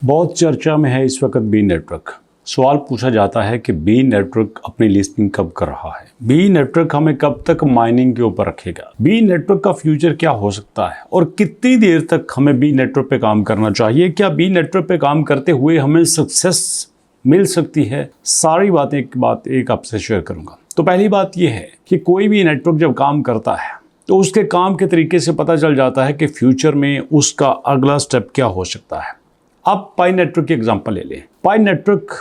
बहुत चर्चा में है इस वक्त बी नेटवर्क। सवाल पूछा जाता है कि बी नेटवर्क अपनी लिस्टिंग कब कर रहा है, बी नेटवर्क हमें कब तक माइनिंग के ऊपर रखेगा, बी नेटवर्क का फ्यूचर क्या हो सकता है और कितनी देर तक हमें बी नेटवर्क पे काम करना चाहिए, क्या बी नेटवर्क पे काम करते हुए हमें सक्सेस मिल सकती है। सारी बातें एक आपसे शेयर करूंगा। तो पहली बात यह है कि कोई भी नेटवर्क जब काम करता है तो उसके काम के तरीके से पता चल जाता है कि फ्यूचर में उसका अगला स्टेप क्या हो सकता है। अब पाई नेटवर्क की एग्जांपल ले लें। पाई नेटवर्क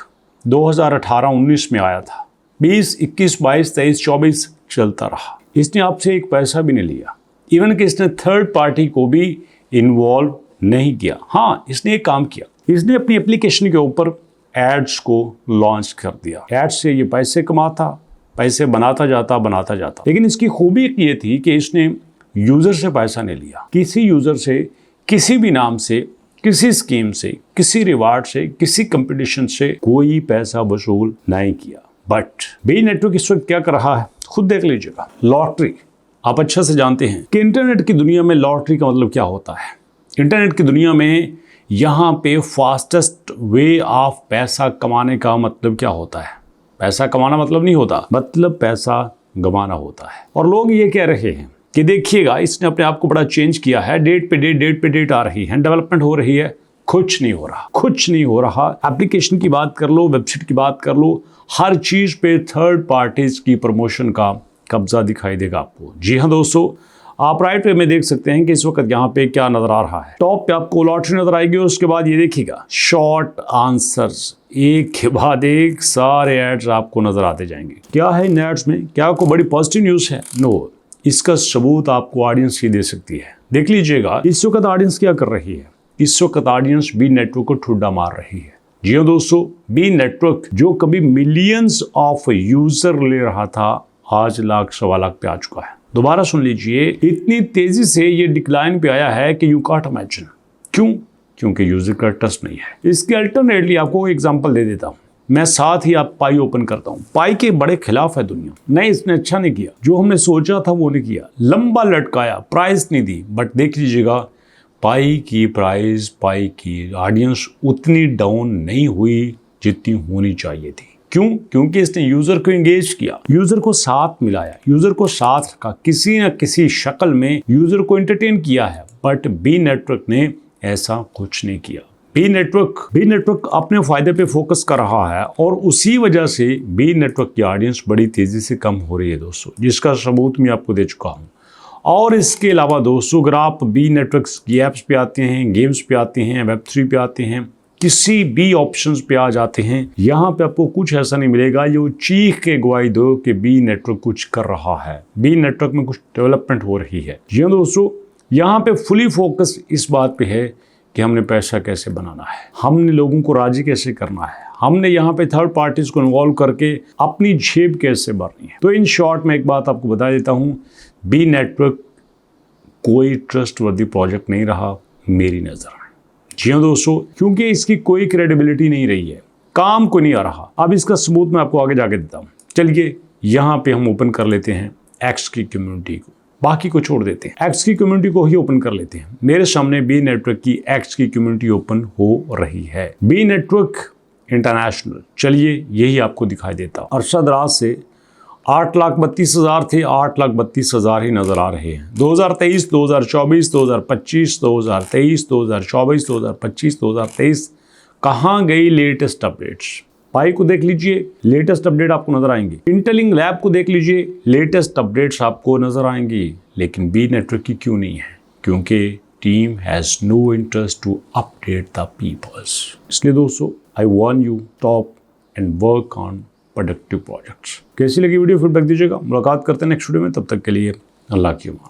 2018-19 में आया था, 20, 21, 22, 23, 24 चलता रहा। इसने आपसे एक पैसा भी नहीं लिया, इवन कि इसने थर्ड पार्टी को भी इन्वॉल्व नहीं किया। हाँ, इसने एक काम किया, इसने अपनी एप्लीकेशन के ऊपर एड्स को लॉन्च कर दिया। एड्स से ये पैसे कमाता, पैसे बनाता जाता। लेकिन इसकी खूबी ये थी कि इसने यूज़र से पैसा नहीं लिया, किसी यूज़र से किसी भी नाम से, किसी स्कीम से, किसी रिवार्ड से, किसी कंपटीशन से कोई पैसा वसूल नहीं किया। बट बी नेटवर्क इस वक्त क्या कर रहा है, खुद देख लीजिएगा। लॉटरी, आप अच्छा से जानते हैं कि इंटरनेट की दुनिया में लॉटरी का मतलब क्या होता है। इंटरनेट की दुनिया में यहाँ पे फास्टेस्ट वे ऑफ पैसा कमाने का मतलब क्या होता है। पैसा कमाना मतलब नहीं होता, मतलब पैसा गंवाना होता है। और लोग ये कह रहे हैं कि देखिएगा इसने अपने आप को बड़ा चेंज किया है, डेट पे डेट आ रही है, डेवलपमेंट हो रही है। कुछ नहीं हो रहा। एप्लीकेशन की बात कर लो, वेबसाइट की बात कर लो, हर चीज पे थर्ड पार्टीज की प्रमोशन का कब्जा दिखाई देगा आपको। जी हाँ दोस्तों, आप राइट वे में देख सकते हैं कि इस वक्त यहाँ पे क्या नजर आ रहा है। टॉप पे आपको लॉटरी नजर आएगी, उसके बाद ये देखिएगा शॉर्ट आंसर्स, एक के बाद एक सारे एड्स आपको नजर आते जाएंगे। क्या है इन एड्स में, क्या आपको बड़ी पॉजिटिव न्यूज है? नो, इसका सबूत आपको ऑडियंस ही दे सकती है। देख लीजिएगा इस वक्त ऑडियंस क्या कर रही है। इस वक्त ऑडियंस बी नेटवर्क को ठुड्डा मार रही है। जी हाँ दोस्तों, बी नेटवर्क जो कभी मिलियंस ऑफ यूजर ले रहा था, आज लाख सवा लाख पे आ चुका है। दोबारा सुन लीजिए, इतनी तेजी से ये डिक्लाइन पे आया है कि यू कांट इमेजिन। क्यों? क्योंकि यूजर का ट्रस्ट नहीं है। इसके अल्टरनेटली आपको एग्जांपल दे देता हूं मैं, साथ ही आप पाई ओपन करता हूं। पाई के बड़े खिलाफ है दुनिया। नहीं, इसने अच्छा नहीं किया, जो हमने सोचा था वो नहीं किया, लंबा लटकाया, प्राइस नहीं दी। बट देख लीजिएगा पाई की प्राइस, पाई की ऑडियंस उतनी डाउन नहीं हुई जितनी होनी चाहिए थी। क्यों? क्योंकि इसने यूजर को एंगेज किया, यूजर को साथ मिलाया, यूजर को साथ रखा, किसी न किसी शक्ल में यूजर को एंटरटेन किया है। बट बी नेटवर्क ने ऐसा कुछ नहीं किया। बी नेटवर्क अपने फायदे पे फोकस कर रहा है और उसी वजह से बी नेटवर्क की ऑडियंस बड़ी तेजी से कम हो रही है दोस्तों, जिसका सबूत मैं आपको दे चुका हूं। और इसके अलावा दोस्तों, अगर आप बी नेटवर्क की ऐप्स पे आते हैं, गेम्स पे आते हैं, Web3 पे आते हैं, किसी भी ऑप्शंस पे आ जाते हैं, यहाँ पे आपको कुछ ऐसा नहीं मिलेगा जो चीख के गवाही दो कि बी नेटवर्क कुछ कर रहा है, बी नेटवर्क में कुछ डेवलपमेंट हो रही है। जी हाँ दोस्तों, यहाँ पे फुली फोकस इस बात पे है कि हमने पैसा कैसे बनाना है, हमने लोगों को राजी कैसे करना है, हमने यहाँ पे थर्ड पार्टीज को इन्वॉल्व करके अपनी जेब कैसे भरनी है। तो इन शॉर्ट में एक बात आपको बता देता हूँ, बी नेटवर्क कोई ट्रस्टवर्दी प्रोजेक्ट नहीं रहा मेरी नजर में। जी हाँ दोस्तों, क्योंकि इसकी कोई क्रेडिबिलिटी नहीं रही है, काम को नहीं आ रहा। अब इसका सबूत मैं आपको आगे जाके देता हूँ। चलिए यहाँ पे हम ओपन कर लेते हैं एक्स की कम्युनिटी को, बाकी को छोड़ देते हैं, एक्स की कम्युनिटी को ही ओपन कर लेते हैं। मेरे सामने बी नेटवर्क की एक्स की कम्युनिटी ओपन हो रही है, बी नेटवर्क इंटरनेशनल। चलिए यही आपको दिखाई देता हूँ। अरशद राज से 8,32,000 थे, 8,32,000 ही नजर आ रहे हैं। 2023, 2024, 2025, 2023, 2024, 2025, 2023 कहाँ गई लेटेस्ट अपडेट्स? पाई को देख लीजिए, लेटेस्ट अपडेट आपको नजर आएंगी। इंटेलिंग लैब को देख लीजिए, लेटेस्ट अपडेट्स आपको नजर आएंगी। लेकिन बी नेटवर्क की क्यों नहीं है? क्योंकि team has no interest to update the peoples. इसलिए दोस्तों, I warn you, stop and work on productive projects. कैसी लगी वीडियो, फीडबैक दीजिएगा। मुलाकात करते हैं नेक्स्ट वीडियो में, तब तक के लिए अल्लाह की अमान।